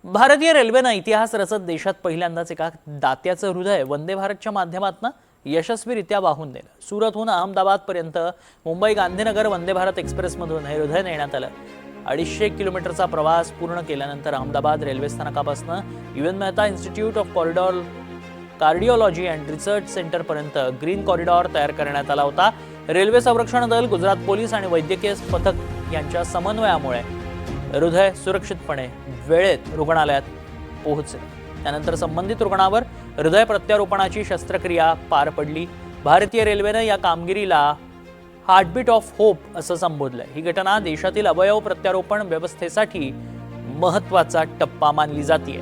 भारतीय रेल्वेनं इतिहास रचत देशात पहिल्यांदाच एका दात्याचं हृदय वंदे भारतच्या माध्यमातून यशस्वीरित्या वाहून नेलं। सुरतहून अहमदाबादपर्यंत मुंबई गांधीनगर वंदे भारत एक्सप्रेसमधून हे हृदय नेण्यात आलं। 250 किलोमीटरचा प्रवास पूर्ण केल्यानंतर अहमदाबाद रेल्वे स्थानकापासून U N Mehta institute of cardiology and research centre पर्यंत ग्रीन कॉरिडॉर तयार करण्यात आला होता। रेल्वे संरक्षण दल, गुजरात पोलीस आणि वैद्यकीय पथक यांच्या समन्वयामुळे हृदय सुरक्षितपणे वेळेत रुग्णालयात पोहोचले। त्यानंतर संबंधित रुग्णावर हृदय प्रत्यारोपणाची शस्त्रक्रिया पार पडली। भारतीय रेल्वेनं या कामगिरीला हार्टबीट ऑफ होप असं संबोधलंय। ही घटना देशातील अवयव प्रत्यारोपण व्यवस्थेसाठी महत्त्वाचा टप्पा मानली जाते।